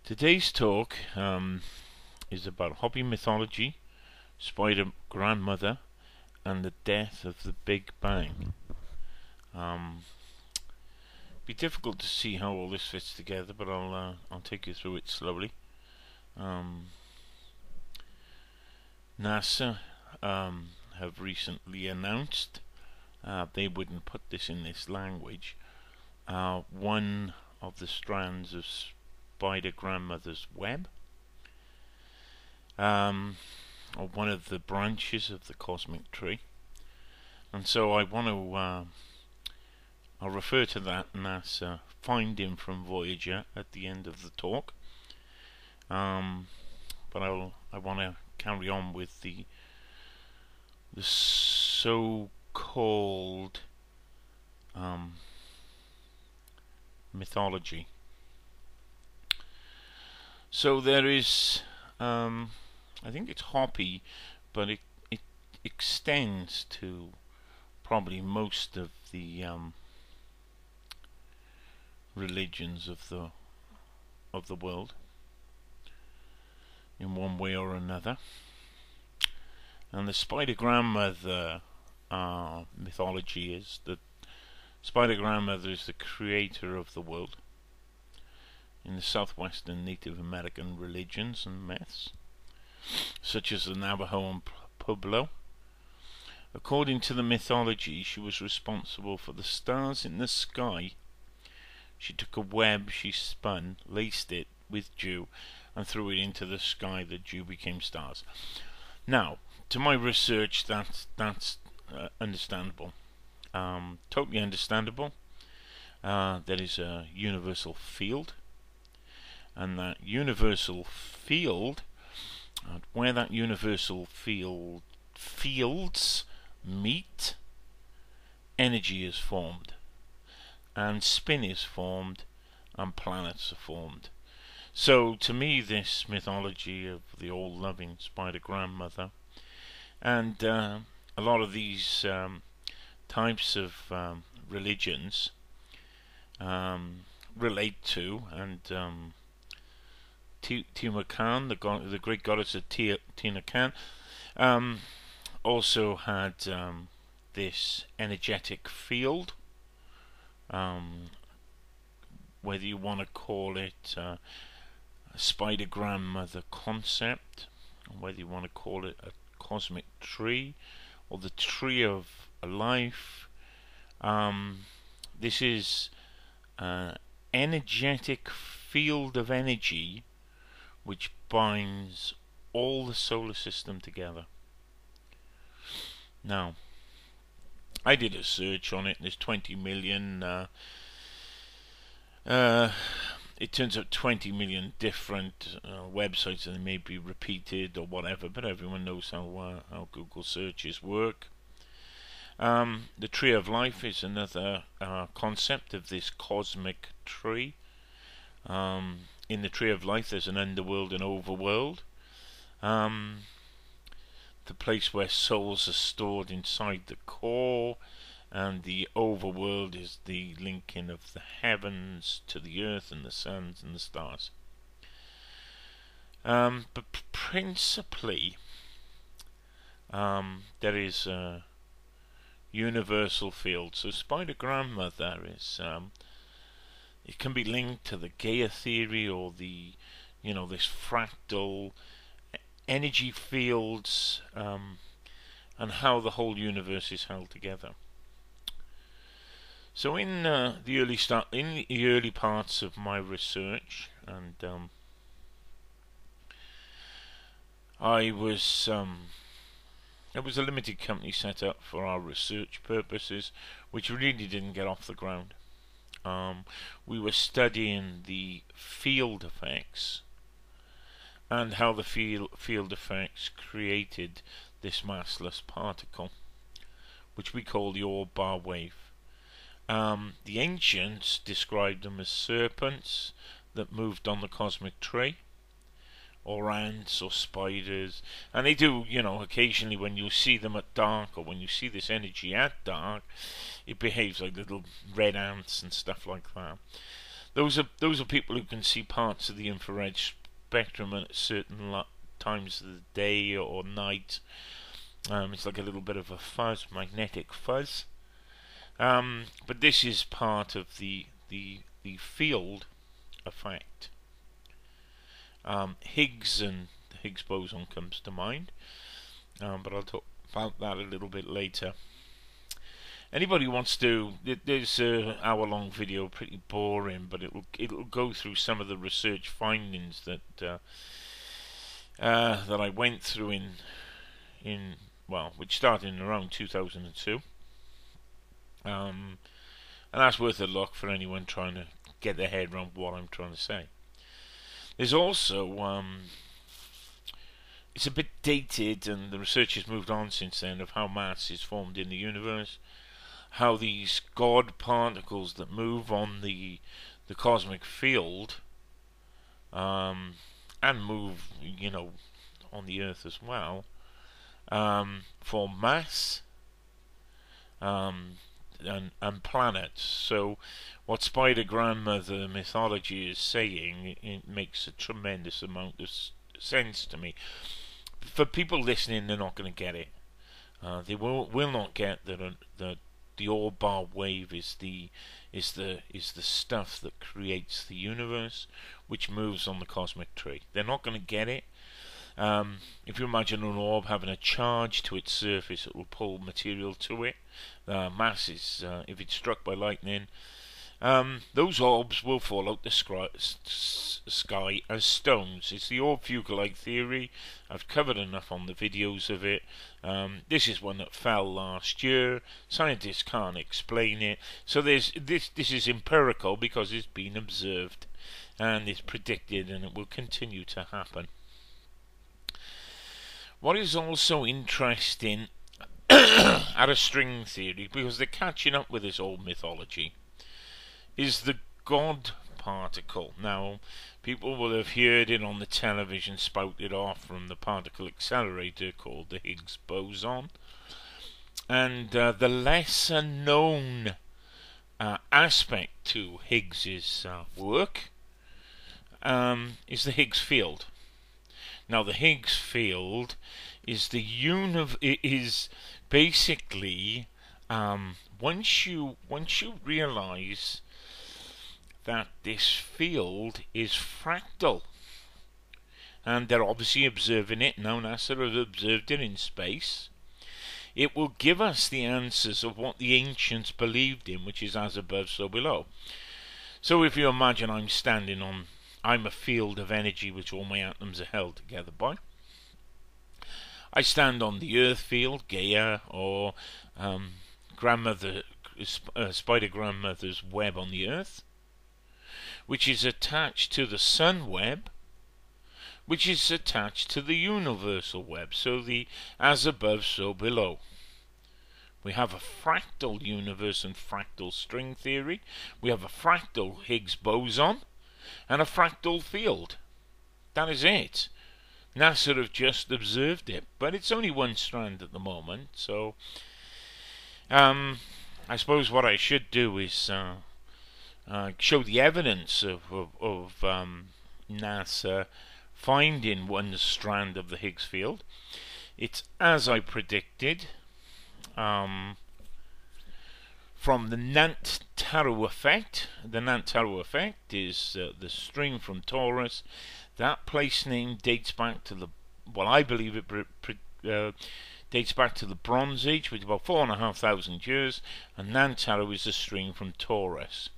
Today's talk is about Hopi mythology, spider grandmother, and the death of the Big Bang. Be difficult to see how all this fits together, but I'll take you through it slowly. NASA have recently announced they wouldn't put this in this language. One of the strands of spider grandmother's web, or one of the branches of the cosmic tree, and so I want to I'll refer to that NASA finding from Voyager at the end of the talk, but I want to carry on with the so-called mythology. So there is, I think it's Hopi, but it extends to probably most of the religions of the world, in one way or another. And the spider grandmother mythology is that spider grandmother is the creator of the world in the southwestern Native American religions and myths, such as the Navajo and Pueblo. According to the mythology, she was responsible for the stars in the sky. She took a web she spun, laced it with dew, and threw it into the sky. The dew became stars. Now, to my research, that's understandable. Totally understandable. There is a universal field, and that universal field, where that universal fields meet, energy is formed, and spin is formed, and planets are formed. So to me, this mythology of the all-loving spider grandmother, and a lot of these types of religions relate to, and Timucan, the great goddess of Timucan, also had this energetic field, whether you want to call it a spider grandmother concept, or whether you want to call it a cosmic tree, or the tree of life. This is an energetic field of energy which binds all the solar system together. Now, I did a search on it, and there's 20 million it turns out 20 million different websites, and they may be repeated or whatever, but everyone knows how Google searches work. The tree of life is another concept of this cosmic tree. In the tree of life there's an underworld and overworld. The place where souls are stored inside the core, and the overworld is the linking of the heavens to the earth and the suns and the stars. But principally, there is a universal field. So spider grandmother is, it can be linked to the Gaia theory, or the, this fractal energy fields, and how the whole universe is held together. So in the early parts of my research, and it was a limited company set up for our research purposes, which really didn't get off the ground. We were studying the field effects, and how the field effects created this massless particle, which we call the Orr-Bar wave. The ancients described them as serpents that moved on the cosmic tree, or ants or spiders, and they do, occasionally when you see them at dark, or when you see this energy at dark, it behaves like little red ants and stuff like that. those are people who can see parts of the infrared spectrum at certain times of the day or night. It's like a little bit of a fuzz, magnetic fuzz. But this is part of the field effect. Higgs and the Higgs boson comes to mind, but I'll talk about that a little bit later. Anybody who wants to, there's an hour-long video, pretty boring, but it'll go through some of the research findings that I went through which started in around 2002. And that's worth a look for anyone trying to get their head around what I'm trying to say. There's also, it's a bit dated, and the research has moved on since then, of how mass is formed in the universe, how these God particles that move on the cosmic field, and move, on the Earth as well, form mass, and planets. So what Spider Grandmother mythology is saying, it makes a tremendous amount of sense to me. For people listening, they're not going to get it. They will not get that the Orbar wave is the stuff that creates the universe, which moves on the cosmic tree. They're not going to get it. If you imagine an orb having a charge to its surface, it will pull material to it. Mass is, if it's struck by lightning, those orbs will fall out the sky as stones. It's the orb fugal-like theory. I've covered enough on the videos of it. This is one that fell last year. Scientists can't explain it. So this is empirical because it's been observed and it's predicted, and it will continue to happen. What is also interesting out of string theory, because they're catching up with this old mythology, is the God particle. Now, people will have heard it on the television spouted off from the particle accelerator called the Higgs boson. And the lesser known aspect to Higgs's work is the Higgs field. Now, the Higgs field is is basically once you realize that this field is fractal, and they're obviously observing it now. NASA have observed it in space. It will give us the answers of what the ancients believed in, which is as above, so below. So if you imagine I'm a field of energy which all my atoms are held together by. I stand on the Earth field, Gaia, or Spider Grandmother's web on the Earth, which is attached to the Sun web, which is attached to the universal web. So the as above, so below. We have a fractal universe and fractal string theory. We have a fractal Higgs boson and a fractal field. That is it. NASA have just observed it, but it's only one strand at the moment. So I suppose what I should do is show the evidence of NASA finding one strand of the Higgs field. It's as I predicted, from the Nant-Taro effect. The Nant-Taro effect is the string from Taurus. That place name dates back to I believe it dates back to the Bronze Age, which is about 4,500 years, and Nant-Taro is a string from Taurus.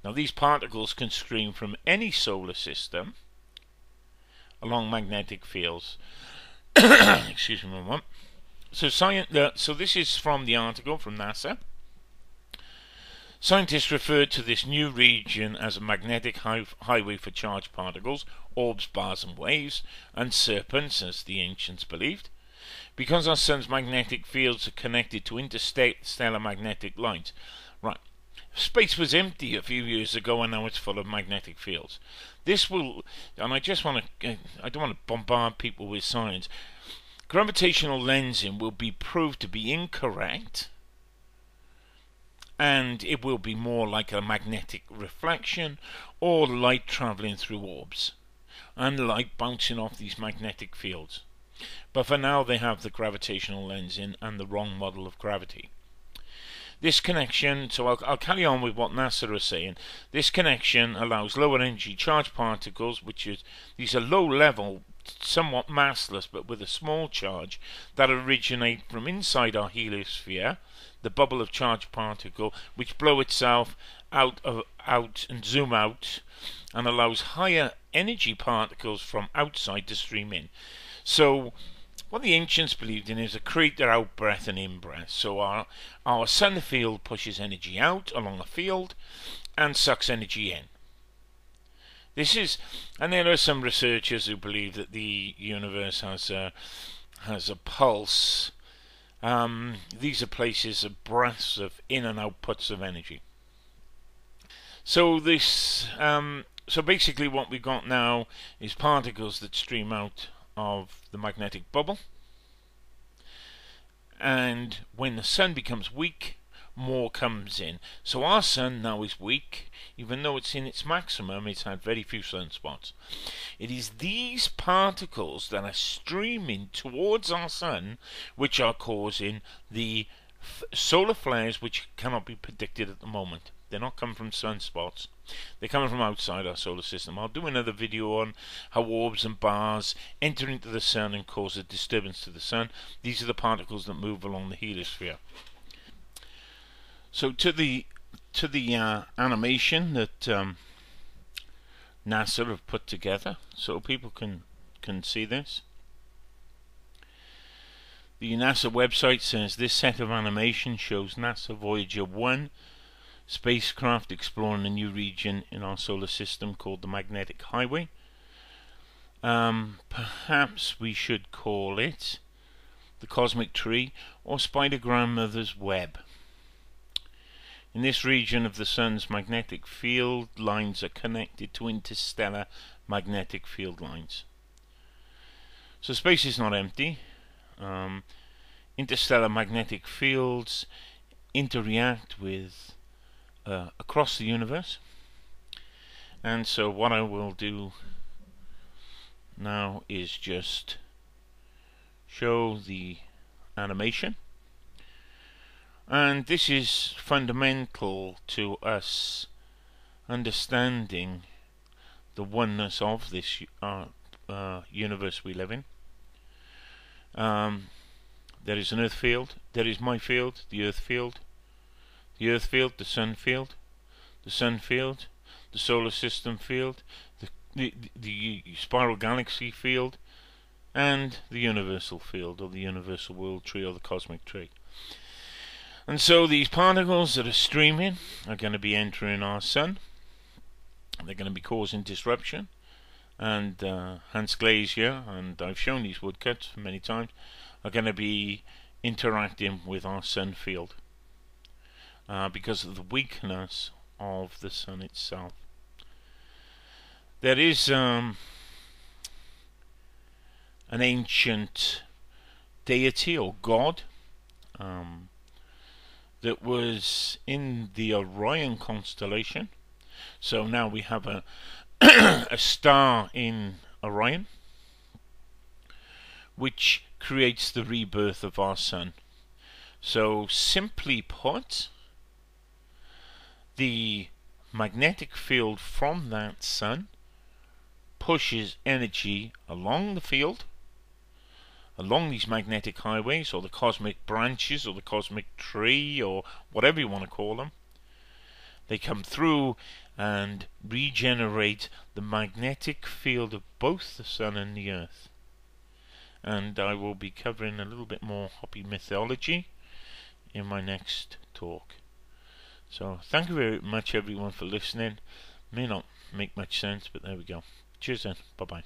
Now, these particles can stream from any solar system along magnetic fields. Excuse me a moment. So this is from the article from NASA. Scientists referred to this new region as a magnetic highway for charged particles, orbs, bars and waves, and serpents, as the ancients believed. Because our sun's magnetic fields are connected to interstellar magnetic lines. Right. Space was empty a few years ago, and now it's full of magnetic fields. This will, and I don't want to bombard people with science. Gravitational lensing will be proved to be incorrect, and it will be more like a magnetic reflection or light traveling through orbs and light bouncing off these magnetic fields. But for now they have the gravitational lens in and the wrong model of gravity. This connection, so I'll carry on with what NASA are saying. This connection allows lower energy charged particles, these are low level, somewhat massless but with a small charge, that originate from inside our heliosphere, the bubble of charged particle, which blow itself out and zoom out, and allows higher energy particles from outside to stream in. So what the ancients believed in is a creator out-breath and in-breath. So our sun field pushes energy out along a field and sucks energy in. And there are some researchers who believe that the universe has a pulse. These are places of breaths of in and outputs of energy. So so basically what we've got now is particles that stream out of the magnetic bubble, and when the sun becomes weak, more comes in. So our sun now is weak, even though it's in its maximum. It's had very few sunspots. It is these particles that are streaming towards our sun which are causing the solar flares, which cannot be predicted at the moment. They're not coming from sunspots. They're coming from outside our solar system. I'll do another video on how orbs and bars enter into the sun and cause a disturbance to the sun. These are the particles that move along the heliosphere. So to the animation that NASA have put together, so people can see this. The NASA website says this set of animation shows NASA Voyager 1 spacecraft exploring a new region in our solar system called the Magnetic Highway. Perhaps we should call it the Cosmic Tree or Spider Grandmother's Web. In this region of the Sun's magnetic field, lines are connected to interstellar magnetic field lines. So space is not empty. Interstellar magnetic fields interact with across the universe, and so what I will do now is just show the animation, and this is fundamental to us understanding the oneness of this universe we live in. There is an earth field, there is my field, the earth field, the earth field, the sun field, the sun field, the solar system field, the spiral galaxy field, and the universal field, or the universal world tree, or the cosmic tree. And so these particles that are streaming are going to be entering our sun. They're going to be causing disruption, and Hans Glacier, and I've shown these woodcuts many times, are going to be interacting with our sun field because of the weakness of the sun itself. There is an ancient deity or god that was in the Orion constellation. So now we have a a star in Orion, which creates the rebirth of our sun. So simply put, the magnetic field from that sun pushes energy along the field, along these magnetic highways, or the cosmic branches, or the cosmic tree, or whatever you want to call them. They come through and regenerate the magnetic field of both the sun and the earth. And I will be covering a little bit more Hopi mythology in my next talk. So thank you very much everyone for listening. May not make much sense, but there we go. Cheers then. Bye bye.